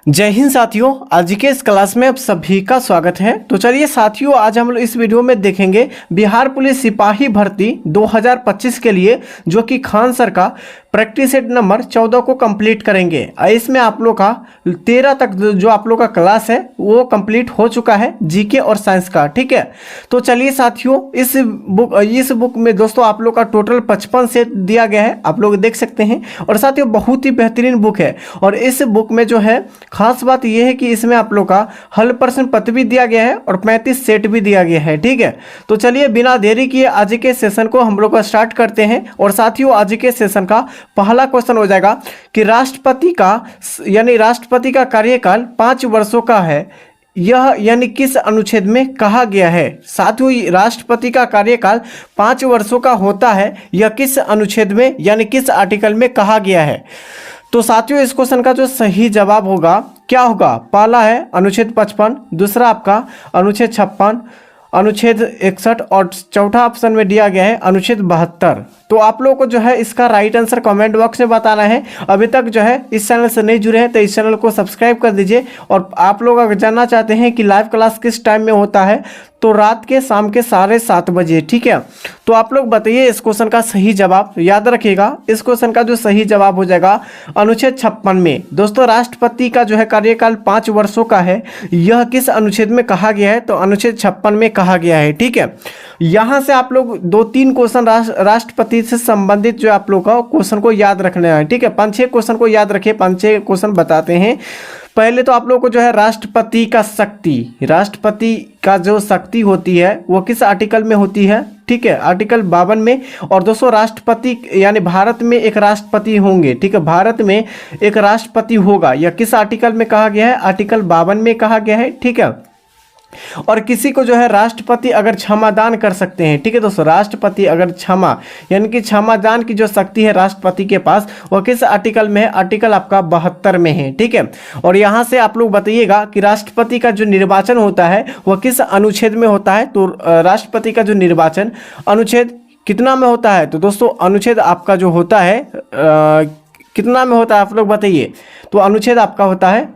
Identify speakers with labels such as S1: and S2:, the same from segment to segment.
S1: जय हिंद साथियों, आज के इस क्लास में आप सभी का स्वागत है। तो चलिए साथियों, आज हम लोग इस वीडियो में देखेंगे बिहार पुलिस सिपाही भर्ती 2025 के लिए, जो कि खान सर का प्रैक्टिस सेट नंबर 14 को कंप्लीट करेंगे। इसमें आप लोग का 13 तक जो आप लोग का क्लास है वो कंप्लीट हो चुका है, जीके और साइंस का। ठीक है, तो चलिए साथियों, इस बुक में दोस्तों आप लोग का टोटल 55 सेट दिया गया है, आप लोग देख सकते हैं। और साथियों बहुत ही बेहतरीन बुक है। और इस बुक में जो है खास बात यह है कि इसमें आप लोग का 100% पत्र भी दिया गया है और 35 सेट भी दिया गया है। ठीक है, तो चलिए बिना देरी किए आज के सेशन को हम लोग का स्टार्ट करते हैं। और साथियों आज के सेशन का पहला क्वेश्चन हो जाएगा कि राष्ट्रपति का कार्यकाल 5 वर्षों का है, यह यानी किस अनुच्छेद में कहा गया है। साथियों राष्ट्रपति का कार्यकाल 5 वर्षों का होता है, यह किस अनुच्छेद में यानी किस आर्टिकल में कहा गया है। तो साथियों इस क्वेश्चन का जो सही जवाब होगा क्या होगा, पहला है अनुच्छेद 55, दूसरा आपका अनुच्छेद 56, अनुच्छेद 61 और चौथा ऑप्शन में दिया गया है अनुच्छेद 72। तो आप लोगों को जो है इसका राइट आंसर कमेंट बॉक्स में बताना है। अभी तक जो है इस चैनल से नहीं जुड़े हैं तो इस चैनल को सब्सक्राइब कर दीजिए। और आप लोग अगर जानना चाहते हैं कि लाइव क्लास किस टाइम में होता है तो रात के शाम के 7:30 बजे। ठीक है, तो आप लोग बताइए इस क्वेश्चन का सही जवाब। याद रखिएगा इस क्वेश्चन का जो सही जवाब हो जाएगा अनुच्छेद 56 में। दोस्तों राष्ट्रपति का जो है कार्यकाल 5 वर्षों का है, यह किस अनुच्छेद में कहा गया है, तो अनुच्छेद 56 में कहा गया है। ठीक है, यहाँ से आप लोग 2-3 क्वेश्चन राष्ट्रपति से संबंधित जो आप लोग का क्वेश्चन को याद रखना है। ठीक है, 5-6 क्वेश्चन को याद रखिए, 5-6 क्वेश्चन बताते हैं। पहले तो आप लोग को जो है राष्ट्रपति का जो शक्ति होती है वो किस आर्टिकल में होती है। ठीक है, आर्टिकल 52 में। और दोस्तों राष्ट्रपति यानी भारत में एक राष्ट्रपति होंगे। ठीक है, भारत में एक राष्ट्रपति होगा, यह किस आर्टिकल में कहा गया है, आर्टिकल 52 में कहा गया है। ठीक है, और किसी को जो है राष्ट्रपति अगर क्षमादान कर सकते हैं। ठीक है दोस्तों, राष्ट्रपति अगर क्षमा यानी कि क्षमादान की जो शक्ति है राष्ट्रपति के पास, वह किस आर्टिकल में है, आर्टिकल आपका 72 में है। ठीक है, और यहाँ से आप लोग बताइएगा कि राष्ट्रपति का जो निर्वाचन होता है वह किस अनुच्छेद में होता है। तो राष्ट्रपति का जो निर्वाचन अनुच्छेद कितना में होता है, तो दोस्तों अनुच्छेद आपका जो होता है कितना में होता है, आप लोग बताइए। तो अनुच्छेद आपका होता है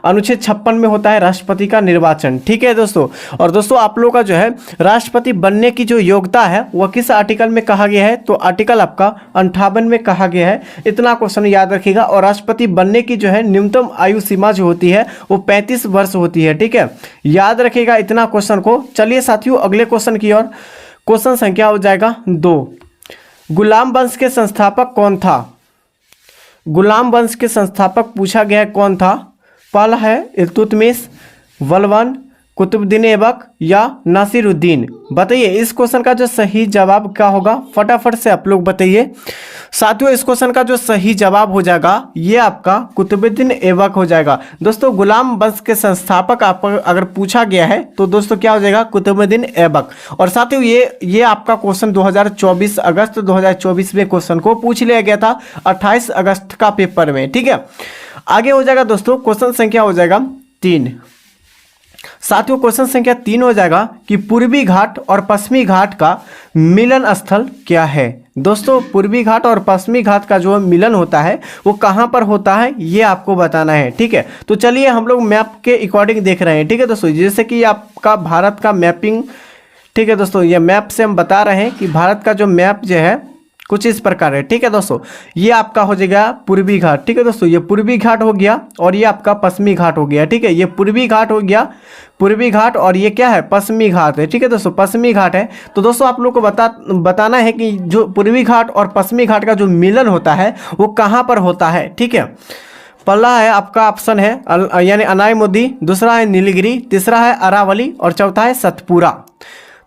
S1: अनुच्छेद 56 में होता है राष्ट्रपति का निर्वाचन। ठीक है दोस्तों, और दोस्तों आप लोग का जो है राष्ट्रपति बनने की जो योग्यता है वह किस आर्टिकल में कहा गया है, तो आर्टिकल आपका 58 में कहा गया है। इतना क्वेश्चन याद रखिएगा। और राष्ट्रपति बनने की जो है न्यूनतम आयु सीमा जो होती है वो 35 वर्ष होती है। ठीक है, याद रखिएगा इतना क्वेश्चन को। चलिए साथियों अगले क्वेश्चन की ओर। क्वेश्चन संख्या हो जाएगा 2। गुलाम वंश के संस्थापक कौन था। गुलाम वंश के संस्थापक पूछा गया है कौन था। पहला है इल्तुतमिश, बलबन, कुतुबुद्दीन ऐबक या नासिरुद्दीन। बताइए इस क्वेश्चन का जो सही जवाब क्या होगा, फटाफट से आप लोग बताइए। साथियों इस क्वेश्चन का जो सही जवाब हो जाएगा ये आपका कुतुबुद्दीन ऐबक हो जाएगा। दोस्तों गुलाम वंश के संस्थापक आप अगर पूछा गया है तो दोस्तों क्या हो जाएगा, कुतुबुद्दीन ऐबक। और साथियों ये आपका क्वेश्चन 2024 अगस्त 2024 में क्वेश्चन को पूछ लिया गया था 28 अगस्त का पेपर में। ठीक है, आगे हो जाएगा दोस्तों क्वेश्चन संख्या हो जाएगा 3। साथियों क्वेश्चन संख्या 3 हो जाएगा कि पूर्वी घाट और पश्चिमी घाट का मिलन स्थल क्या है। दोस्तों पूर्वी घाट और पश्चिमी घाट का जो मिलन होता है वो कहाँ पर होता है ये आपको बताना है। ठीक है, तो चलिए हम लोग मैप के अकॉर्डिंग देख रहे हैं। ठीक है दोस्तों, जैसे कि आपका भारत का मैपिंग। ठीक है दोस्तों, ये मैप से हम बता रहे हैं कि भारत का जो मैप जो है कुछ इस प्रकार है। ठीक है दोस्तों, ये आपका हो जाएगा पूर्वी घाट। ठीक है दोस्तों, ये पूर्वी घाट हो गया और ये आपका पश्चिमी घाट हो गया। ठीक है, ये पूर्वी घाट हो गया, पूर्वी घाट, और ये क्या है, पश्चिमी घाट है। ठीक है दोस्तों, पश्चिमी घाट है। तो दोस्तों आप लोग को बताना है कि जो पूर्वी घाट और पश्चिमी घाट का जो मिलन होता है वो कहाँ पर होता है। ठीक है, पहला है आपका ऑप्शन है यानी अनायमुदी, दूसरा है नीलगिरी, तीसरा है अरावली और चौथा है सतपुरा।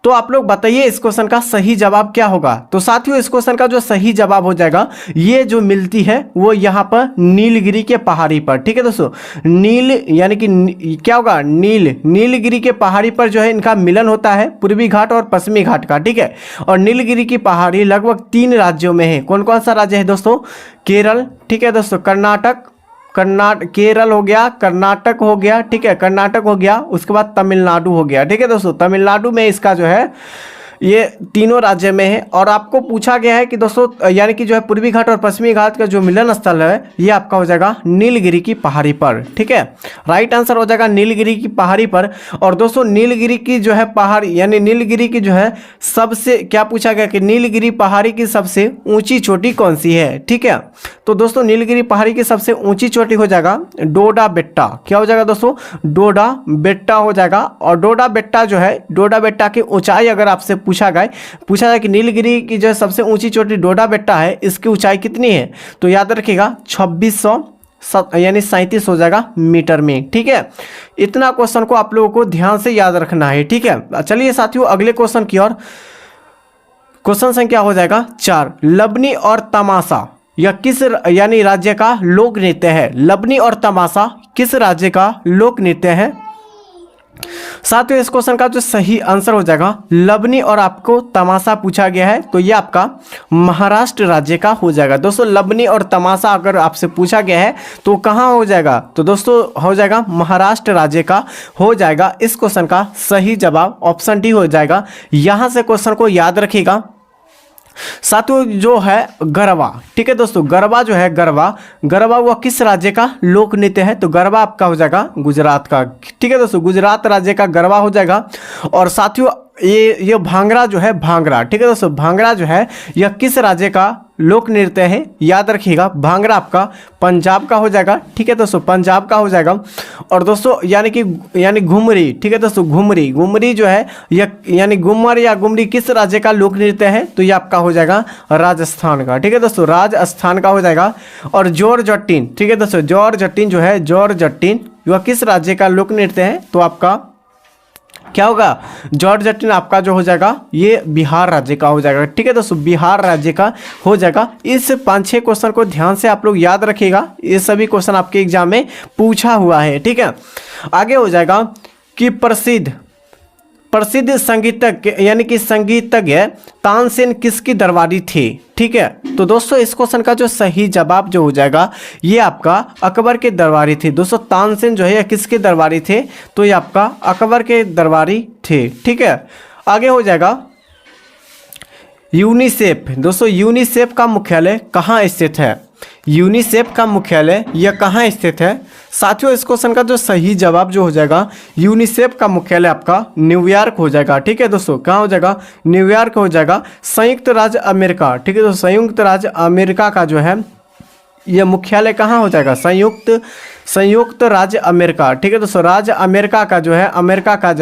S1: तो आप लोग बताइए इस क्वेश्चन का सही जवाब क्या होगा। तो साथियों इस क्वेश्चन का जो सही जवाब हो जाएगा ये जो मिलती है वो यहाँ पर नीलगिरी के पहाड़ी पर। ठीक है दोस्तों, नील यानी कि क्या होगा, नीलगिरी के पहाड़ी पर जो है इनका मिलन होता है, पूर्वी घाट और पश्चिमी घाट का। ठीक है, और नीलगिरी की पहाड़ी लगभग 3 राज्यों में है। कौन कौन सा राज्य है दोस्तों, केरल, ठीक है दोस्तों, केरल हो गया, कर्नाटक हो गया। ठीक है, कर्नाटक हो गया, उसके बाद तमिलनाडु हो गया। ठीक है दोस्तों, तमिलनाडु में इसका जो है ये तीनों राज्य में है। और आपको पूछा गया है कि दोस्तों यानी कि जो है पूर्वी घाट और पश्चिमी घाट का जो मिलन स्थल है ये आपका हो जाएगा नीलगिरी की पहाड़ी पर। ठीक है, राइट आंसर हो जाएगा नीलगिरी की पहाड़ी पर। और दोस्तों नीलगिरी की जो है पहाड़ी यानी नीलगिरी की जो है सबसे क्या पूछा गया कि नीलगिरी पहाड़ी की सबसे ऊंची चोटी कौन सी है। ठीक है, तो दोस्तों नीलगिरी पहाड़ी की सबसे ऊंची चोटी हो जाएगा डोडा बेट्टा। क्या हो जाएगा दोस्तों? डोडा बेट्टा हो जाएगा। और डोडा बेट्टा जो है, डोडा बेट्टा की ऊंचाई अगर आपसे पूछा जाए कि नीलगिरी की जो सबसे ऊंची चोटी डोडा बेट्टा है, इसकी ऊंचाई कितनी है? तो याद रखिएगा 2600 यानी 37 हो जाएगा मीटर में। ठीक है, इतना क्वेश्चन को आप लोगों को ध्यान से याद रखना है। ठीक है, चलिए साथियों अगले क्वेश्चन की ओर। क्वेश्चन संख्या हो जाएगा 4। लबनी और तमाशा यह किस यानी राज्य का लोक नृत्य है? लबनी और तमाशा किस राज्य का लोक नृत्य है? साथियों इस क्वेश्चन का जो सही आंसर हो जाएगा लबनी और आपको तमाशा पूछा गया है तो ये आपका महाराष्ट्र राज्य का हो जाएगा। दोस्तों लबनी और तमाशा अगर आपसे पूछा गया है तो कहाँ हो जाएगा? तो दोस्तों हो जाएगा महाराष्ट्र राज्य का हो जाएगा। इस क्वेश्चन का सही जवाब ऑप्शन डी हो जाएगा। यहाँ से क्वेश्चन को याद रखिएगा। साथियों जो है गरबा, ठीक है दोस्तों, गरबा जो है गरबा वह किस राज्य का लोक नृत्य है? तो गरबा आपका हो जाएगा गुजरात का। ठीक है दोस्तों, गुजरात राज्य का गरबा हो जाएगा। और साथियों ये भांगड़ा जो है भांगड़ा, ठीक है दोस्तों, भांगड़ा जो है यह किस राज्य का लोक नृत्य है? याद रखिएगा भांगड़ा आपका पंजाब का हो जाएगा। ठीक है दोस्तों, पंजाब का हो जाएगा। और दोस्तों यानी घुमरी, ठीक है दोस्तों, घुमरी जो है यह यानी घुमर या घुमरी किस राज्य का लोक नृत्य है? तो ये आपका हो जाएगा राजस्थान का। ठीक है दोस्तों, राजस्थान का हो जाएगा। और जोर जट्टीन, ठीक है दोस्तों, जोर जट्टीन जो है जोर जट्टीन वह किस राज्य का लोक नृत्य है? तो आपका क्या होगा? जॉर्ज जटिन आपका जो हो जाएगा ये बिहार राज्य का हो जाएगा। ठीक है दोस्तों, बिहार राज्य का हो जाएगा। इस 5-6 क्वेश्चन को ध्यान से आप लोग याद रखिएगा, ये सभी क्वेश्चन आपके एग्जाम में पूछा हुआ है। ठीक है, आगे हो जाएगा कि प्रसिद्ध संगीतज्ञ यानी कि संगीतज्ञ तानसेन किसकी दरबारी थे? ठीक है, तो दोस्तों इस क्वेश्चन का जो सही जवाब जो हो जाएगा ये आपका अकबर के दरबारी थे। दोस्तों तानसेन जो है ये किसके दरबारी थे? तो ये आपका अकबर के दरबारी थे। ठीक है, आगे हो जाएगा यूनिसेफ। दोस्तों यूनिसेफ का मुख्यालय कहाँ स्थित है? यूनिसेफ का मुख्यालय यह कहाँ स्थित है? साथियों इस क्वेश्चन का जो सही जवाब जो हो जाएगा यूनिसेफ का मुख्यालय आपका न्यूयॉर्क हो जाएगा। ठीक है दोस्तों, कहाँ हो जाएगा? न्यूयॉर्क हो जाएगा, संयुक्त राज्य अमेरिका। ठीक है दोस्तों, संयुक्त राज्य अमेरिका का जो है यह मुख्यालय कहाँ हो जाएगा? संयुक्त राज्य अमेरिका। ठीक है दोस्तों, राज्य अमेरिका का जो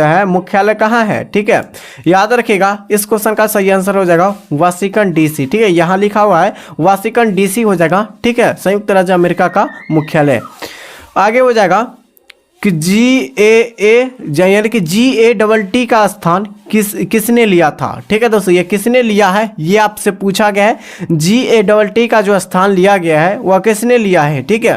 S1: है मुख्यालय कहाँ है? ठीक है, याद रखिएगा इस क्वेश्चन का सही आंसर हो जाएगा वाशिंगटन डीसी। ठीक है, यहाँ लिखा हुआ है वाशिंगटन डीसी हो जाएगा। ठीक है, संयुक्त राज्य अमेरिका का मुख्यालय। आगे हो जाएगा कि यानी कि GATT का स्थान किसने लिया था? ठीक है दोस्तों, ये किसने लिया है ये आपसे पूछा गया है। GATT का जो स्थान लिया गया है वह किसने लिया है? ठीक है,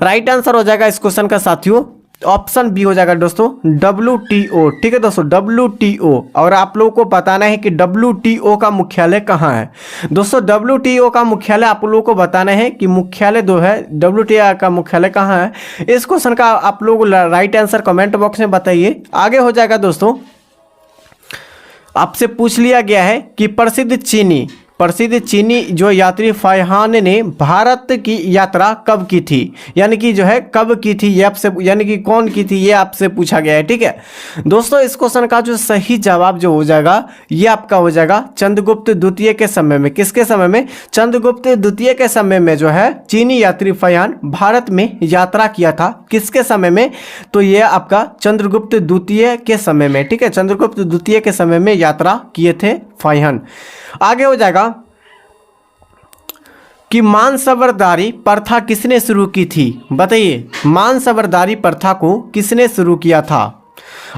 S1: राइट आंसर हो जाएगा इस क्वेश्चन का साथियों ऑप्शन बी हो जाएगा दोस्तों WTO। ठीक है दोस्तों, WTO। और आप लोगों को बताना है कि WTO का मुख्यालय कहाँ है। दोस्तों WTO का मुख्यालय आप लोगों को बताना है कि मुख्यालय जो है WTO का मुख्यालय कहाँ है। इस क्वेश्चन का आप लोग राइट आंसर कमेंट बॉक्स में बताइए। आगे हो जाएगा दोस्तों, आपसे पूछ लिया गया है कि प्रसिद्ध चीनी जो यात्री फायहान ने भारत की यात्रा कब की थी? यानी कि जो है कब की थी ये आपसे, यानी कि कौन की थी ये आपसे पूछा गया है। ठीक है दोस्तों, इस क्वेश्चन का जो सही जवाब जो हो जाएगा ये आपका हो जाएगा चंद्रगुप्त द्वितीय के समय में। किसके समय में? चंद्रगुप्त द्वितीय के समय में जो है चीनी यात्री फायहान भारत में यात्रा किया था। किसके समय में? तो ये आपका चंद्रगुप्त द्वितीय के समय में। ठीक है, चंद्रगुप्त द्वितीय के समय में यात्रा किए थे फायहान। आगे हो जाएगा कि मानसबरदारी प्रथा किसने शुरू की थी? बताइए, मानसबरदारी प्रथा को किसने शुरू किया था?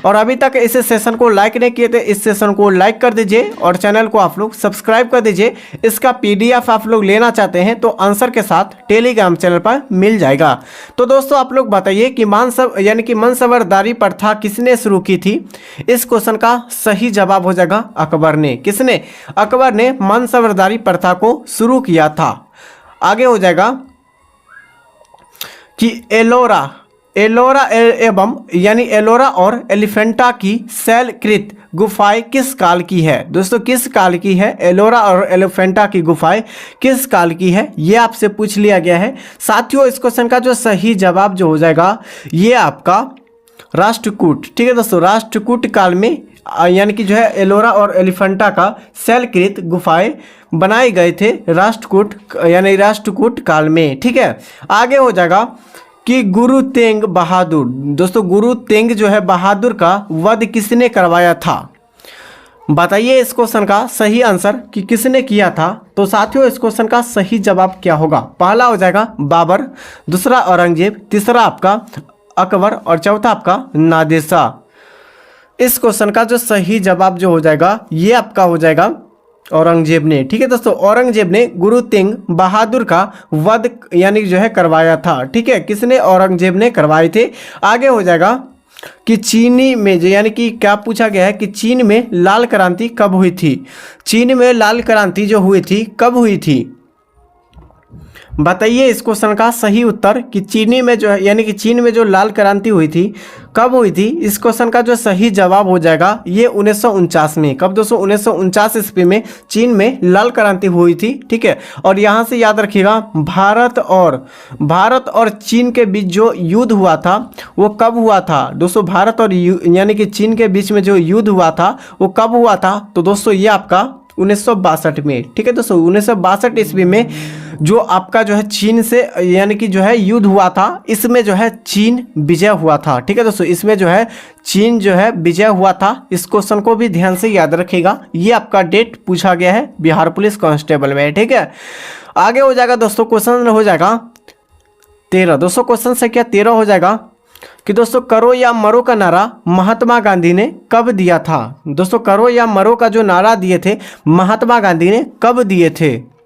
S1: और अभी तक इस सेशन को लाइक नहीं किए थे, इस सेशन को लाइक कर दीजिए और चैनल को आप लोग सब्सक्राइब कर दीजिए। इसका PDF आप लोग लेना चाहते हैं तो आंसर के साथ टेलीग्राम चैनल पर मिल जाएगा। तो दोस्तों आप लोग बताइए कि मानसबरदारी प्रथा किसने शुरू की थी? इस क्वेश्चन का सही जवाब हो जाएगा अकबर ने। किसने? अकबर ने मानसबरदारी प्रथा को शुरू किया था। आगे हो जाएगा कि एलोरा एवं यानी एलोरा और एलिफेंटा की शैलकृत गुफाएं किस काल की है? दोस्तों किस काल की है? एलोरा और एलिफेंटा की गुफाएं किस काल की है, ये आपसे पूछ लिया गया है। साथियों इस क्वेश्चन का जो सही जवाब जो हो जाएगा ये आपका राष्ट्रकूट, ठीक है दोस्तों, राष्ट्रकूट काल में यानी कि जो है एलोरा और एलिफेंटा का शैलकृत गुफाएं बनाए गए थे राष्ट्रकूट यानी राष्ट्रकूट काल में, ठीक है। आगे हो जाएगा कि गुरु तेंग बहादुर, दोस्तों गुरु तेंग जो है बहादुर का वध किसने करवाया था? बताइए इस क्वेश्चन का सही आंसर कि किसने किया था। तो साथियों इस क्वेश्चन का सही जवाब क्या होगा? पहला हो जाएगा बाबर, दूसरा औरंगजेब, तीसरा आपका अकबर और चौथा आपका नादिर शाह। इस क्वेश्चन का जो सही जवाब जो हो जाएगा ये आपका हो जाएगा औरंगजेब ने, ठीक है दोस्तों। औरंगजेब ने गुरु तेंग बहादुर का वध यानी जो है करवाया था, ठीक है। किसने? औरंगजेब ने करवाए थे। आगे हो जाएगा कि चीनी में जो यानी कि क्या पूछा गया है कि चीन में लाल क्रांति कब हुई थी? चीन में लाल क्रांति जो हुई थी कब हुई थी? बताइए इस क्वेश्चन का सही उत्तर कि चीनी में जो है यानी कि चीन में जो लाल क्रांति हुई थी कब हुई थी? इस क्वेश्चन का जो सही जवाब हो जाएगा ये 1949 में। कब दोस्तों? 1949 ईस्वी में चीन में लाल क्रांति हुई थी, ठीक है। और यहाँ से याद रखिएगा भारत और चीन के बीच जो युद्ध हुआ था वो कब हुआ था? दोस्तों भारत और यानी कि चीन के बीच में जो युद्ध हुआ था वो कब हुआ था? तो दोस्तों ये आपका 1962 में, ठीक है दोस्तों। 1962 ईस्वी में जो आपका जो है चीन से यानी कि जो है युद्ध हुआ था, इसमें जो है चीन विजय हुआ था, ठीक है दोस्तों। इसमें जो है चीन जो है विजय हुआ था। इस क्वेश्चन को भी ध्यान से याद रखिएगा, ये आपका डेट पूछा गया है बिहार पुलिस कांस्टेबल में, ठीक है। आगे हो जाएगा दोस्तों क्वेश्चन हो जाएगा 13। दोस्तों क्वेश्चन संख्या 13 हो जाएगा कि दोस्तों करो या मरो का नारा महात्मा गांधी ने कब दिया था? दोस्तों करो या मरो का जो नारा दिए थे महात्मा गांधी ने कब दिए थे?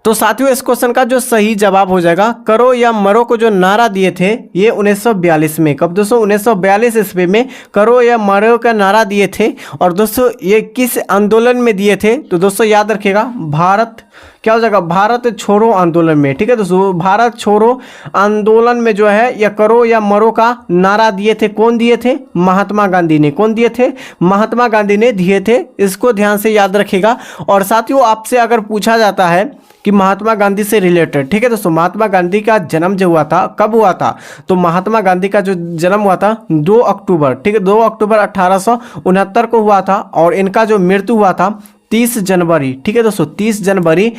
S1: तो साथियों इस क्वेश्चन का जो सही जवाब हो जाएगा करो या मरो को जो नारा दिए थे ये 1942 में। कब दोस्तों? 1942 ईस्वी में करो या मरो का नारा दिए थे। और दोस्तों ये किस आंदोलन में दिए थे? तो दोस्तों याद रखिएगा भारत क्या हो जाएगा? भारत छोड़ो आंदोलन में, ठीक है दोस्तों। भारत छोड़ो आंदोलन में जो है या करो या मरो का नारा दिए थे। कौन दिए थे? महात्मा गांधी ने। कौन दिए थे? महात्मा गांधी ने दिए थे। इसको ध्यान से याद रखिएगा। और साथियों आपसे अगर पूछा जाता है कि महात्मा गांधी से रिलेटेड, ठीक है दोस्तों, महात्मा गांधी का जन्म जो हुआ था कब हुआ था? तो महात्मा गांधी का जो जन्म हुआ था 2 अक्टूबर, ठीक है, 2 अक्टूबर 1869 को हुआ था। और इनका जो मृत्यु हुआ था 30 जनवरी, ठीक है दोस्तों, 30 जनवरी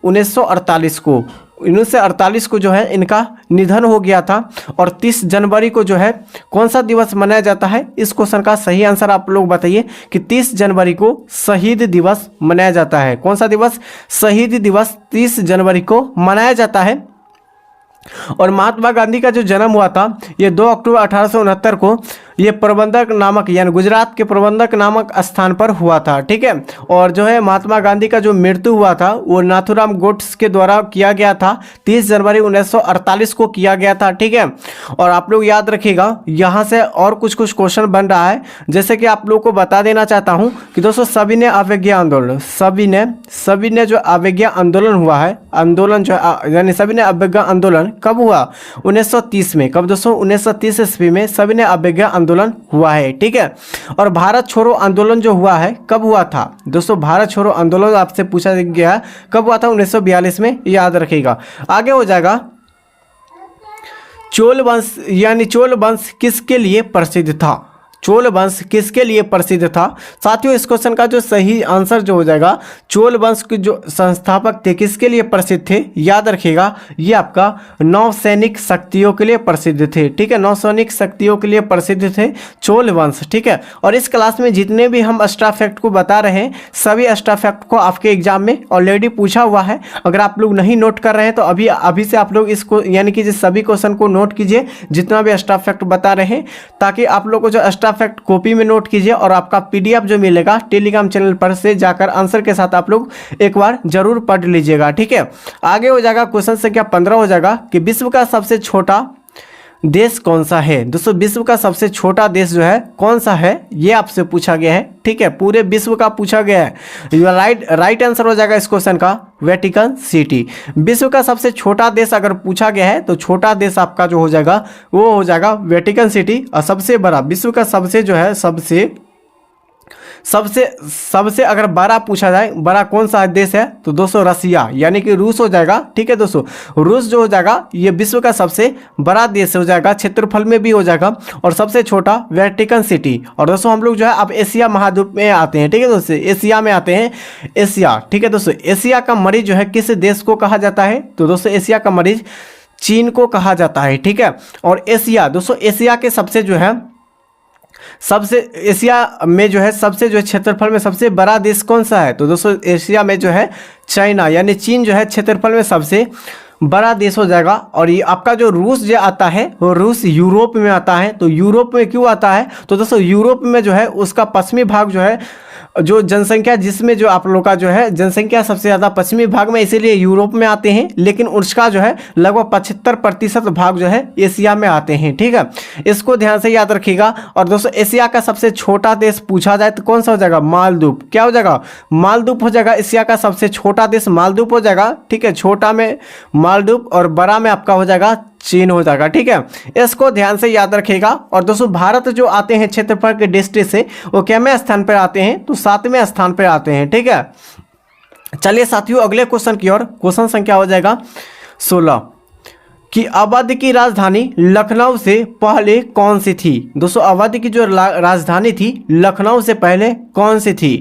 S1: 1948 को 1948 को जो है इनका निधन हो गया था। और 30 जनवरी को जो है कौन सा दिवस मनाया जाता है? इस क्वेश्चन का सही आंसर आप लोग बताइए कि 30 जनवरी को शहीद दिवस मनाया जाता है। कौन सा दिवस? शहीद दिवस 30 जनवरी को मनाया जाता है। और महात्मा गांधी का जो जन्म हुआ था ये 2 अक्टूबर 1869 को ये प्रबंधक नामक यानी गुजरात के प्रबंधक नामक स्थान पर हुआ था, ठीक है। और जो है महात्मा गांधी का जो मृत्यु हुआ था वो नाथूराम गोड्स के द्वारा किया गया था। 30 जनवरी 1948 को किया गया था, ठीक है। और आप लोग याद रखिएगा यहाँ से और कुछ क्वेश्चन बन रहा है। जैसे कि आप लोग को बता देना चाहता हूँ कि दोस्तों सविनय अवज्ञा आंदोलन, सविनय जो अवज्ञा आंदोलन हुआ है, आंदोलन जो यानी सविनय अवज्ञा आंदोलन कब हुआ? 1930 में। कब दोस्तों? 1930 ईस्वी में सविनय अवज्ञा आंदोलन हुआ है, ठीक है। और भारत छोड़ो आंदोलन जो हुआ है कब हुआ था? दोस्तों भारत छोड़ो आंदोलन आपसे पूछा गया कब हुआ था? 1942 में, याद रखिएगा। आगे हो जाएगा चोल वंश यानी चोल वंश किसके लिए प्रसिद्ध था? चोल वंश किसके लिए प्रसिद्ध था? साथियों इस क्वेश्चन का जो सही आंसर जो हो जाएगा चोल वंश के जो संस्थापक थे किसके लिए प्रसिद्ध थे? याद रखिएगा ये आपका नौसैनिक शक्तियों के लिए प्रसिद्ध थे, ठीक है। नौसैनिक शक्तियों के लिए प्रसिद्ध थे चोल वंश, ठीक है। और इस क्लास में जितने भी हम एक्स्ट्रा फैक्ट को बता रहे हैं सभी एक्स्ट्रा फैक्ट को आपके एग्जाम में ऑलरेडी पूछा हुआ है। अगर आप लोग नहीं नोट कर रहे हैं तो अभी से आप लोग इसको यानी कि सभी क्वेश्चन को नोट कीजिए जितना भी एक्स्ट्रा फैक्ट बता रहे हैं, ताकि आप लोग को जो एक्स्ट्रा फैक्ट कॉपी में नोट कीजिए। और आपका पीडीएफ जो मिलेगा टेलीग्राम चैनल पर से जाकर आंसर के साथ आप लोग एक बार जरूर पढ़ लीजिएगा, ठीक है। आगे हो जाएगा क्वेश्चन संख्या 15 हो जाएगा कि विश्व का सबसे छोटा देश कौन सा है? दोस्तों विश्व का सबसे छोटा देश जो है कौन सा है, ये आपसे पूछा गया है। ठीक है, पूरे विश्व का पूछा गया है। राइट आंसर हो जाएगा इस क्वेश्चन का वेटिकन सिटी। विश्व का सबसे छोटा देश अगर पूछा गया है तो छोटा देश आपका जो हो जाएगा वो हो जाएगा वेटिकन सिटी। और सबसे बड़ा विश्व का सबसे जो है सबसे अगर बड़ा पूछा जाए बड़ा कौन सा देश है तो दोस्तों रसिया यानी कि रूस हो जाएगा। ठीक है दोस्तों, रूस जो हो जाएगा ये विश्व का सबसे बड़ा देश हो जाएगा, क्षेत्रफल में भी हो जाएगा, और सबसे छोटा वेटिकन सिटी। और दोस्तों हम लोग जो है अब एशिया महाद्वीप में आते हैं। ठीक है दोस्तों, एशिया में आते हैं, एशिया। ठीक है दोस्तों, एशिया का मरीज जो है किस देश को कहा जाता है तो दोस्तों एशिया का मरीज चीन को कहा जाता है। ठीक है, और एशिया दोस्तों एशिया के सबसे जो है एशिया में जो है सबसे जो है क्षेत्रफल में सबसे बड़ा देश कौन सा है तो दोस्तों एशिया में जो है चाइना यानी चीन जो है क्षेत्रफल में सबसे बड़ा देश हो जाएगा। और ये आपका जो रूस जो आता है वो रूस यूरोप में आता है। तो यूरोप में क्यों आता है तो दोस्तों यूरोप में जो है उसका पश्चिमी भाग जो है जो जनसंख्या जिसमें जो आप लोग का जो है जनसंख्या सबसे ज़्यादा पश्चिमी भाग में, इसीलिए यूरोप में आते हैं। लेकिन उसका जो है लगभग 75% भाग जो है एशिया में आते हैं। ठीक है, इसको ध्यान से याद रखिएगा। और दोस्तों एशिया का सबसे छोटा देश पूछा जाए तो कौन सा हो जाएगा? मालदीव। क्या हो जाएगा? मालदीव हो जाएगा। एशिया का सबसे छोटा देश मालदीव हो जाएगा। ठीक है, छोटा में मालदीव और बड़ा में आपका हो जाएगा चीन हो जाएगा। ठीक है, इसको ध्यान से याद रखिएगा। और दोस्तों भारत जो आते हैं क्षेत्रफल के दृष्टि से वो कितवें स्थान पर आते हैं तो 7वें स्थान पर आते हैं। ठीक है, चलिए साथियों अगले क्वेश्चन की ओर। क्वेश्चन संख्या हो जाएगा 16 कि अवध की राजधानी लखनऊ से पहले कौन सी थी? दोस्तों अवध की जो राजधानी थी लखनऊ से पहले कौन सी थी?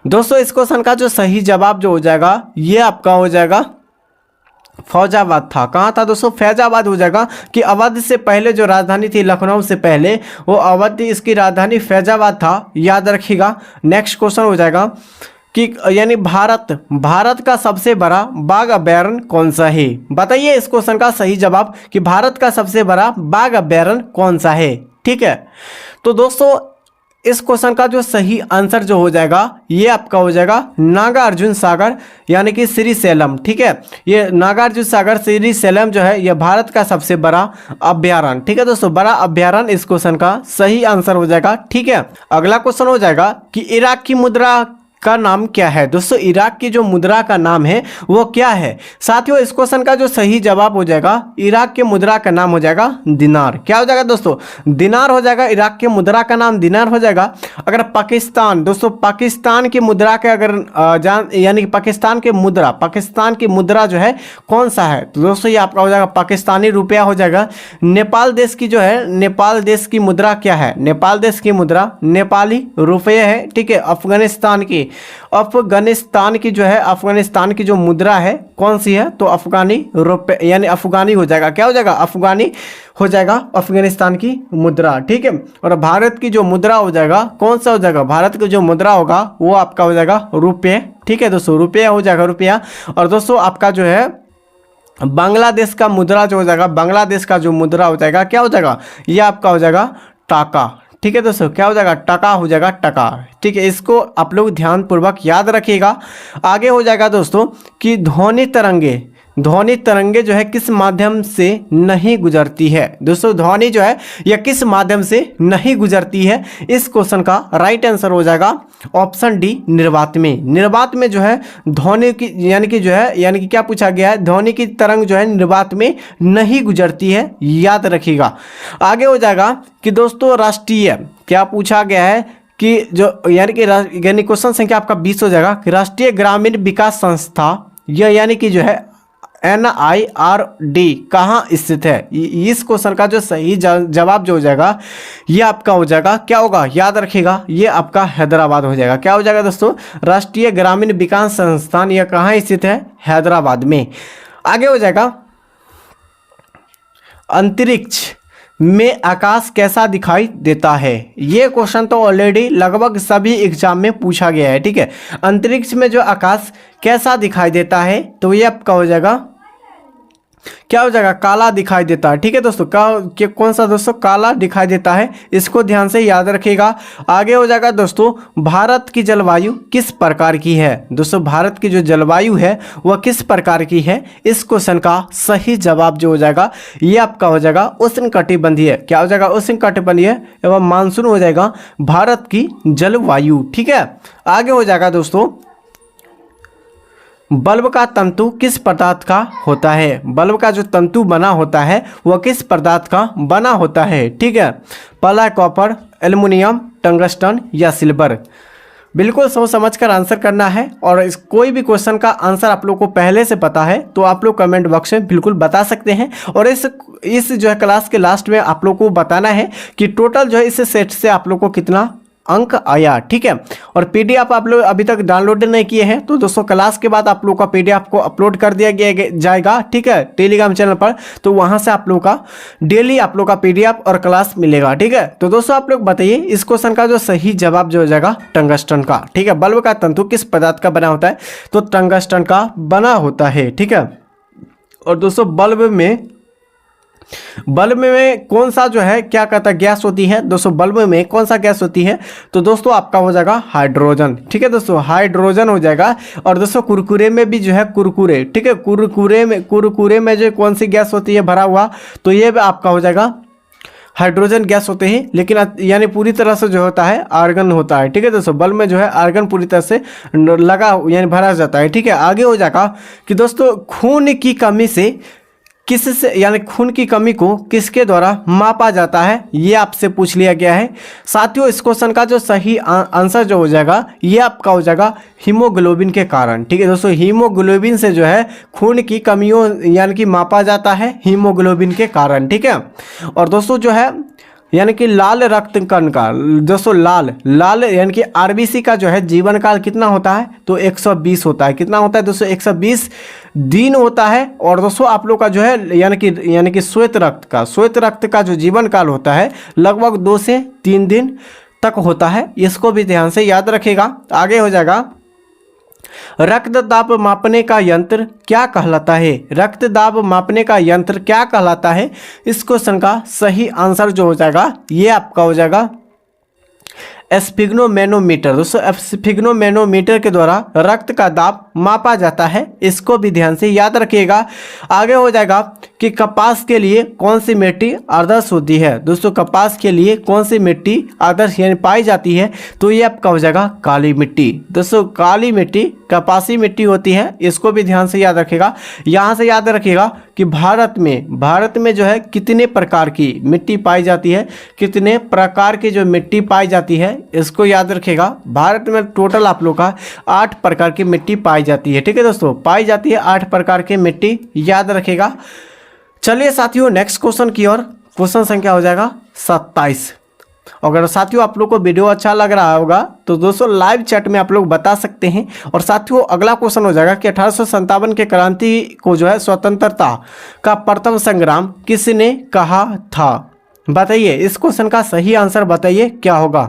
S1: दोस्तों इस क्वेश्चन का जो सही जवाब जो हो जाएगा ये आपका हो जाएगा फैजाबाद था। कहाँ था दोस्तों? फैजाबाद हो जाएगा। कि अवध से पहले जो राजधानी थी लखनऊ से पहले वो अवध थी, इसकी राजधानी फैजाबाद था, याद रखिएगा। नेक्स्ट क्वेश्चन हो जाएगा कि यानी भारत का सबसे बड़ा बाघ अभयारण्य कौन सा है? बताइए इस क्वेश्चन का सही जवाब कि भारत का सबसे बड़ा बाघ अभयारण्य कौन सा है। ठीक है, तो दोस्तों इस क्वेश्चन का जो सही आंसर जो हो जाएगा ये आपका हो जाएगा नागार्जुन सागर यानी कि श्रीशैलम। ठीक है, ये नागार्जुन सागर श्रीशैलम जो है ये भारत का सबसे बड़ा अभयारण्य। ठीक है दोस्तों, बड़ा अभयारण्य इस क्वेश्चन का सही आंसर हो जाएगा। ठीक है, अगला क्वेश्चन हो जाएगा कि इराक की मुद्रा का नाम क्या है? दोस्तों इराक की जो मुद्रा का नाम है वो क्या है? साथियों इस क्वेश्चन का जो सही जवाब हो जाएगा इराक के मुद्रा का नाम हो जाएगा दिनार। क्या हो जाएगा दोस्तों? दिनार हो जाएगा। इराक के मुद्रा का नाम दिनार हो जाएगा। अगर पाकिस्तान दोस्तों पाकिस्तान की मुद्रा के अगर यानी कि पाकिस्तान की मुद्रा जो है कौन सा है तो दोस्तों ये आपका हो जाएगा पाकिस्तानी रुपया हो जाएगा। नेपाल देश की जो है नेपाल देश की मुद्रा क्या है? नेपाल देश की मुद्रा नेपाली रुपये है। ठीक है, अफगानिस्तान की जो है अफगानिस्तान की जो मुद्रा है कौन सी है तो अफगानी रुपये यानी अफगानी हो जाएगा। क्या हो जाएगा? अफगानी हो जाएगा अफगानिस्तान की मुद्रा। ठीक है, और भारत की जो मुद्रा हो जाएगा कौन सा हो जाएगा? भारत की जो मुद्रा होगा वो आपका हो जाएगा रुपये। ठीक है दोस्तों, रुपया हो जाएगा रुपया। और दोस्तों आपका जो है बांग्लादेश का मुद्रा जो हो जाएगा बांग्लादेश का जो मुद्रा हो जाएगा क्या हो जाएगा? ये आपका हो जाएगा टाका। ठीक है दोस्तों, क्या हो जाएगा? टका हो जाएगा, टका। ठीक है, इसको आप लोग ध्यानपूर्वक याद रखिएगा। आगे हो जाएगा दोस्तों कि ध्वनि तरंगे जो है किस माध्यम से नहीं गुजरती है? दोस्तों ध्वनि जो है यह किस माध्यम से नहीं गुजरती है? इस क्वेश्चन का राइट आंसर हो जाएगा ऑप्शन डी निर्वात में जो है ध्वनि की यानी कि क्या पूछा गया है? ध्वनि की तरंग जो है निर्वात में नहीं गुजरती है, याद रखिएगा। आगे हो जाएगा कि दोस्तों राष्ट्रीय क्या पूछा गया है कि जो यानी क्वेश्चन संख्या आपका 20 हो जाएगा कि राष्ट्रीय ग्रामीण विकास संस्था यह यानी कि जो है NIRD कहाँ स्थित है? इस क्वेश्चन का जो सही जवाब जो हो जाएगा ये आपका हो जाएगा क्या होगा? याद रखिएगा, ये आपका हैदराबाद हो जाएगा। क्या हो जाएगा दोस्तों? राष्ट्रीय ग्रामीण विकास संस्थान यह कहाँ स्थित है? हैदराबाद में। आगे हो जाएगा अंतरिक्ष में आकाश कैसा दिखाई देता है? ये क्वेश्चन तो ऑलरेडी लगभग सभी एग्जाम में पूछा गया है। ठीक है, अंतरिक्ष में जो आकाश कैसा दिखाई देता है तो ये आपका हो जाएगा क्या हो जाएगा, काला दिखाई देता है। ठीक है दोस्तों, कौन सा दोस्तों, काला दिखाई देता है, इसको ध्यान से याद रखिएगा। आगे हो जाएगा दोस्तों, भारत की जलवायु किस प्रकार की है। दोस्तों भारत की जो जलवायु है वह किस प्रकार की है, इस क्वेश्चन का सही जवाब जो हो जाएगा ये आपका हो जाएगा उष्णकटिबंधीय। क्या हो जाएगा, उष्णकटिबंधीय एवं मानसून हो जाएगा भारत की जलवायु। ठीक है, आगे हो जाएगा दोस्तों, बल्ब का तंतु किस पदार्थ का होता है। बल्ब का जो तंतु बना होता है वह किस पदार्थ का बना होता है। ठीक है, पहला कॉपर, एल्युमिनियम, टंगस्टन या सिल्वर। बिल्कुल सोच समझ कर आंसर करना है, और कोई भी क्वेश्चन का आंसर आप लोग को पहले से पता है तो आप लोग कमेंट बॉक्स में बिल्कुल बता सकते हैं। और इस जो है क्लास के लास्ट में आप लोग को बताना है कि टोटल जो है इस सेट से आप लोग को कितना अंक आया। ठीक है, और पीडीएफ आप लोग अभी तक डाउनलोड नहीं किए हैं तो दोस्तों क्लास के बाद आप लोग का पीडीएफ को अपलोड कर दिया गया जाएगा। ठीक है, टेलीग्राम चैनल पर, तो वहां से आप लोग का डेली आप लोग का पीडीएफ और क्लास मिलेगा। ठीक है, तो दोस्तों आप लोग बताइए इस क्वेश्चन का जो सही जवाब जो हो जाएगा टंगस्टन का। ठीक है, बल्ब का तंतु किस पदार्थ का बना होता है, तो टंगस्टन का बना होता है। ठीक है, और दोस्तों बल्ब में कौन सा जो है क्या कहता है गैस होती है। दोस्तों बल्ब में कौन सा गैस होती है, तो दोस्तों आपका हो जाएगा हाइड्रोजन। ठीक है दोस्तों, हाइड्रोजन हो जाएगा। और दोस्तों कुरकुरे में भी जो है कुरकुरे, ठीक है, कुरकुरे में जो कौन सी गैस होती है भरा हुआ, तो ये आपका हो जाएगा हाइड्रोजन गैस होते हैं, लेकिन यानी पूरी तरह से जो होता है आर्गन होता है। ठीक है दोस्तों, बल्ब में जो है आर्गन पूरी तरह से लगा यानी भरा जाता है। ठीक है, आगे हो जाएगा कि दोस्तों खून की कमी से किससे यानी खून की कमी को किसके द्वारा मापा जाता है, ये आपसे पूछ लिया गया है। साथियों इस क्वेश्चन का जो सही आंसर जो हो जाएगा ये आपका हो जाएगा हीमोग्लोबिन के कारण। ठीक है दोस्तों, हीमोग्लोबिन से जो है खून की कमियों यानी कि मापा जाता है हीमोग्लोबिन के कारण। ठीक है, और दोस्तों जो है यानी कि लाल रक्त कण का दोस्तों लाल यानी कि आरबीसी का जो है जीवन काल कितना होता है, तो 120 होता है। कितना होता है दोस्तों, 120 दिन होता है। और दोस्तों आप लोग का जो है यानी कि श्वेत रक्त का जो जीवन काल होता है लगभग 2 से 3 दिन तक होता है। इसको भी ध्यान से याद रखेगा। आगे हो जाएगा, रक्तदाब मापने का यंत्र क्या कहलाता है। रक्तदाब मापने का यंत्र क्या कहलाता है, इस क्वेश्चन का सही आंसर जो हो जाएगा ये आपका हो जाएगा स्फिग्नोमेनोमीटर। दोस्तों स्फिग्नोमेनोमीटर के द्वारा रक्त का दाब मापा जाता है, इसको भी ध्यान से याद रखिएगा। आगे हो जाएगा कि कपास के लिए कौन सी मिट्टी आदर्श होती है। दोस्तों कपास के लिए कौन सी मिट्टी आदर्श यानी पाई जाती है, तो ये आपका हो जाएगा काली मिट्टी। दोस्तों काली मिट्टी कपासी मिट्टी होती है, इसको भी ध्यान से याद रखिएगा। यहाँ से याद रखिएगा कि भारत में जो है कितने प्रकार की मिट्टी पाई जाती है, कितने प्रकार की जो मिट्टी पाई जाती है, इसको याद रखिएगा। भारत में टोटल आप लोग का 8 प्रकार की मिट्टी पाई जाती है। ठीक है दोस्तों, पाई जाती है 8 प्रकार की मिट्टी, याद रखिएगा। चलिए साथियों नेक्स्ट क्वेश्चन की ओर। क्वेश्चन संख्या हो जाएगा 27। अगर साथियों आप लोग को वीडियो अच्छा लग रहा होगा तो दोस्तों लाइव चैट में आप लोग बता सकते हैं। और साथियों अगला क्वेश्चन हो जाएगा कि 1857 के क्रांति को जो है स्वतंत्रता का प्रथम संग्राम किसने कहा था। बताइए इस क्वेश्चन का सही आंसर बताइए क्या होगा।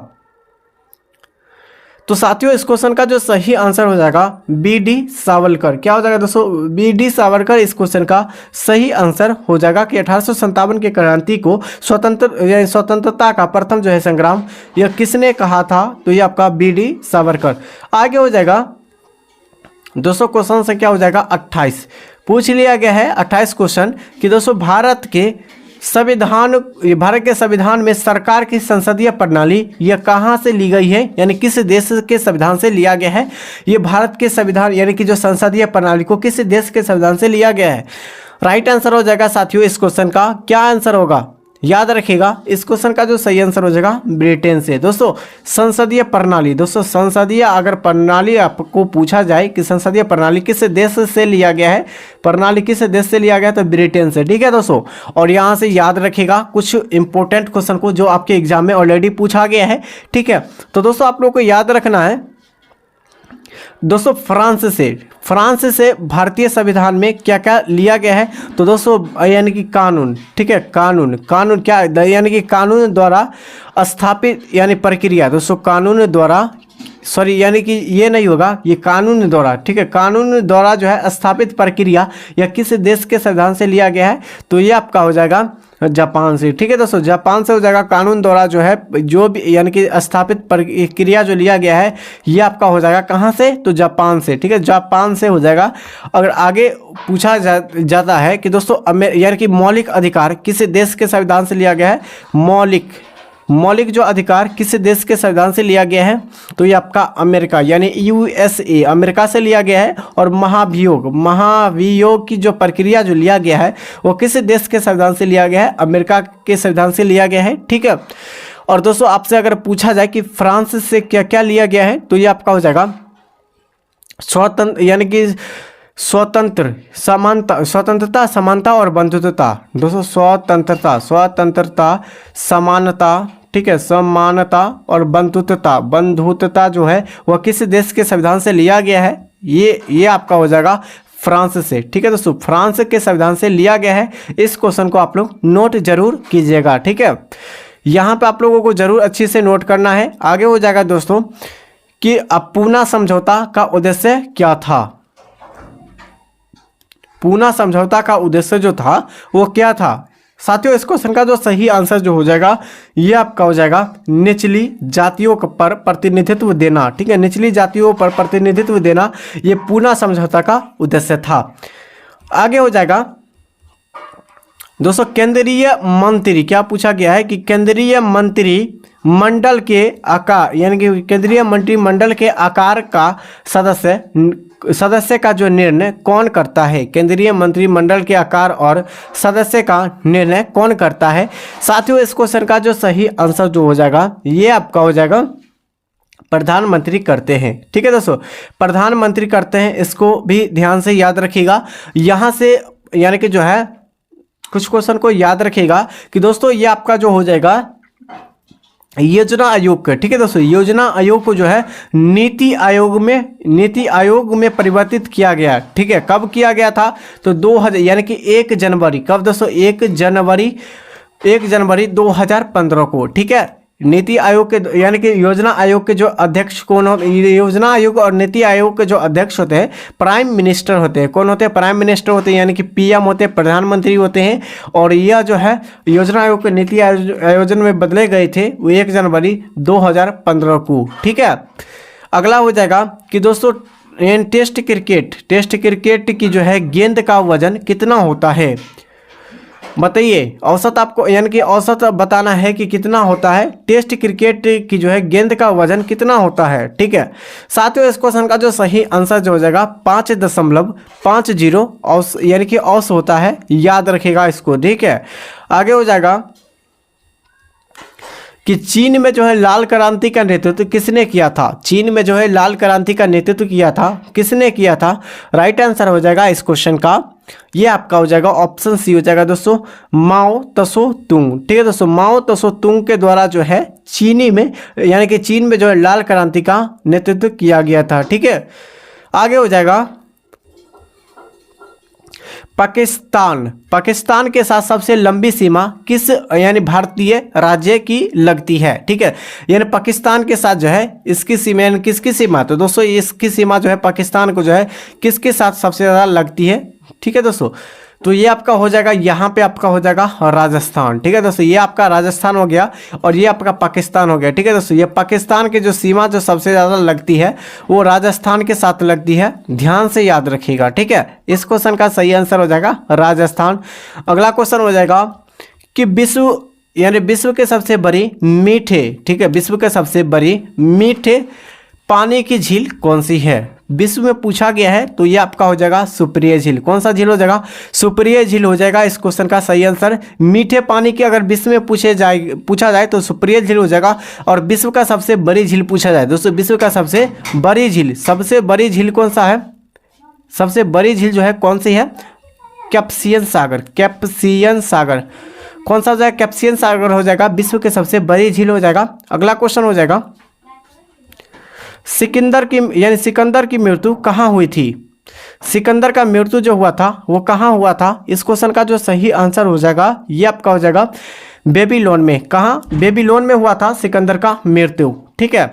S1: तो साथियों इस क्वेश्चन का जो सही आंसर हो जाएगा बी.डी. सावरकर। क्या हो जाएगा दोस्तों, बी.डी. सावरकर इस क्वेश्चन का सही आंसर हो जाएगा कि 1857 के क्रांति को स्वतंत्रता का प्रथम जो है संग्राम यह किसने कहा था, तो ये आपका बी.डी. सावरकर। आगे हो जाएगा दोस्तों क्वेश्चन संख्या हो जाएगा 28। पूछ लिया गया है 28 क्वेश्चन कि दोस्तों भारत के संविधान में सरकार की संसदीय प्रणाली यह कहाँ से ली गई है, यानी किस देश के संविधान से लिया गया है। ये भारत के संविधान यानी कि जो संसदीय प्रणाली को किस देश के संविधान से लिया गया है। राइट आंसर हो जाएगा साथियों इस क्वेश्चन का क्या आंसर होगा, याद रखिएगा इस क्वेश्चन का जो सही आंसर हो जाएगा ब्रिटेन से। दोस्तों संसदीय प्रणाली, दोस्तों संसदीय अगर प्रणाली आपको पूछा जाए कि संसदीय प्रणाली किस देश से लिया गया है, प्रणाली किस देश से लिया गया तो ब्रिटेन से। ठीक है दोस्तों, और यहाँ से याद रखिएगा कुछ इंपॉर्टेंट क्वेश्चन को जो आपके एग्जाम में ऑलरेडी पूछा गया है। ठीक है, तो दोस्तों आप लोग को याद रखना है दोस्तों फ्रांस से भारतीय संविधान में क्या क्या लिया गया है, तो दोस्तों यानी कि कानून। ठीक है, कानून क्या यानी कि कानून द्वारा स्थापित यानी प्रक्रिया। दोस्तों कानून द्वारा सॉरी यानी कि ये नहीं होगा, ये कानून द्वारा, ठीक है, कानून द्वारा जो है स्थापित प्रक्रिया या किस देश के संविधान से लिया गया है, तो ये आपका हो जाएगा जापान से। ठीक है दोस्तों, जापान से हो जाएगा, कानून द्वारा जो है जो भी यानी कि स्थापित प्रक्रिया जो लिया गया है ये आपका हो जाएगा कहाँ से, तो जापान से। ठीक है, जापान से हो जाएगा। अगर आगे पूछा जाता है कि दोस्तों यानी कि मौलिक अधिकार किस देश के संविधान से लिया गया है, मौलिक जो अधिकार किस देश के संविधान से लिया गया है, तो ये आपका अमेरिका यानी यूएसए, अमेरिका से लिया गया है। और महाभियोग की जो प्रक्रिया जो लिया गया है वो किस देश के संविधान से लिया गया है, अमेरिका के संविधान से लिया गया है। ठीक है, और दोस्तों आपसे अगर पूछा जाए कि फ्रांस से क्या क्या लिया गया है, तो ये आपका हो जाएगा स्वतंत्र यानी कि स्वतंत्रता, समानता और बंधुत्वता। दोस्तों स्वतंत्रता, समानता, ठीक है, समानता और बंधुत्वता जो है वह किस देश के संविधान से लिया गया है, ये आपका हो जाएगा फ्रांस से। ठीक है दोस्तों, फ्रांस के संविधान से लिया गया है। इस क्वेश्चन को आप लोग नोट जरूर कीजिएगा। ठीक है, यहाँ पे आप लोगों को जरूर अच्छी से नोट करना है। आगे हो जाएगा दोस्तों कि पूना समझौता का उद्देश्य क्या था। पूना समझौता का उद्देश्य जो था वो क्या था साथियों? इस क्वेश्चन का जो सही आंसर जो हो जाएगा ये आपका हो जाएगा निचली जातियों पर प्रतिनिधित्व देना। ठीक है, निचली जातियों पर प्रतिनिधित्व देना ये पूना समझौता का उद्देश्य था। आगे हो जाएगा दोस्तों केंद्रीय मंत्री, क्या पूछा गया है कि केंद्रीय मंत्री मंडल के आकार यानी कि केंद्रीय मंत्रिमंडल के आकार का सदस्य का जो निर्णय कौन करता है, केंद्रीय मंत्रिमंडल के आकार और सदस्य का निर्णय कौन करता है। साथियों इस क्वेश्चन का जो सही आंसर जो हो जाएगा ये आपका हो जाएगा प्रधानमंत्री करते हैं। ठीक है दोस्तों, प्रधानमंत्री करते हैं, इसको भी ध्यान से याद रखिएगा। यहाँ से यानी कि जो है कुछ क्वेश्चन को याद रखिएगा कि दोस्तों ये आपका जो हो जाएगा योजना आयोग का। ठीक है दोस्तों, योजना आयोग को जो है नीति आयोग में परिवर्तित किया गया। ठीक है, कब किया गया था, तो 2000 यानी कि 1 जनवरी, कब दोस्तों 1 जनवरी 2015 को। ठीक है, नीति आयोग के यानी कि योजना आयोग के जो अध्यक्ष कौन होते, योजना आयोग और नीति आयोग के जो अध्यक्ष होते हैं प्राइम मिनिस्टर होते हैं। कौन होते हैं, प्राइम मिनिस्टर होते हैं यानी कि पीएम होते हैं, प्रधानमंत्री होते हैं। और यह जो है योजना आयोग के नीति आयोजन में बदले गए थे वो 1 जनवरी 2015 को। ठीक है, अगला हो जाएगा कि दोस्तों टेस्ट क्रिकेट की जो है गेंद का वजन कितना होता है, बताइए। औसत आपको यानी कि औसत बताना है कि कितना होता है टेस्ट क्रिकेट की जो है गेंद का वजन कितना होता है। ठीक है, साथियों इस क्वेश्चन का जो सही आंसर जो हो जाएगा 5.50 औस यानी कि औस होता है, याद रखिएगा इसको। ठीक है, आगे हो जाएगा कि चीन में जो है लाल क्रांति का नेतृत्व किसने किया था। चीन में जो है लाल क्रांति का नेतृत्व किया था, किसने किया था। राइट आंसर हो जाएगा इस क्वेश्चन का ये आपका हो जाएगा ऑप्शन सी हो जाएगा दोस्तों, माओ त्सो तुंग। ठीक है दोस्तों, माओ त्सो तुंग के द्वारा जो है चीनी में यानी कि चीन में जो है लाल क्रांति का नेतृत्व किया गया था। ठीक है, आगे हो जाएगा पाकिस्तान के साथ सबसे लंबी सीमा किस यानी भारतीय राज्य की लगती है। ठीक है, यानी पाकिस्तान के साथ जो है इसकी सीमा यानी किसकी सीमा, तो दोस्तों इसकी सीमा जो है पाकिस्तान को जो है किसके साथ सबसे ज़्यादा लगती है। ठीक है दोस्तों, तो ये आपका हो जाएगा यहाँ पे आपका हो जाएगा राजस्थान। ठीक है दोस्तों, ये आपका राजस्थान हो गया और ये आपका पाकिस्तान हो गया। ठीक है दोस्तों, ये पाकिस्तान की जो सीमा जो सबसे ज़्यादा लगती है वो राजस्थान के साथ लगती है, ध्यान से याद रखिएगा। ठीक है, इस क्वेश्चन का सही आंसर हो जाएगा राजस्थान। अगला क्वेश्चन हो जाएगा कि विश्व के सबसे बड़ी मीठे, ठीक है, विश्व के सबसे बड़ी मीठे पानी की झील कौन सी है, विश्व में पूछा गया है। तो ये आपका हो जाएगा सुप्रिय झील। कौन सा झील हो जाएगा, सुप्रिय झील हो जाएगा इस क्वेश्चन का सही आंसर। मीठे पानी की अगर विश्व में पूछा जाए तो सुप्रिय झील हो जाएगा। और विश्व का सबसे बड़ी झील पूछा जाए दोस्तों, विश्व का सबसे बड़ी झील कौन सा है, सबसे बड़ी झील जो है कौन सी है, कैस्पियन सागर। कौन सा हो जाएगा, कैस्पियन सागर हो जाएगा विश्व के सबसे बड़ी झील हो जाएगा। अगला क्वेश्चन हो जाएगा सिकंदर की मृत्यु कहाँ हुई थी। सिकंदर का मृत्यु जो हुआ था वो कहाँ हुआ था। इस क्वेश्चन का जो सही आंसर हो जाएगा ये आपका हो जाएगा बेबीलोन में। कहाँ, बेबीलोन में हुआ था सिकंदर का मृत्यु। ठीक है,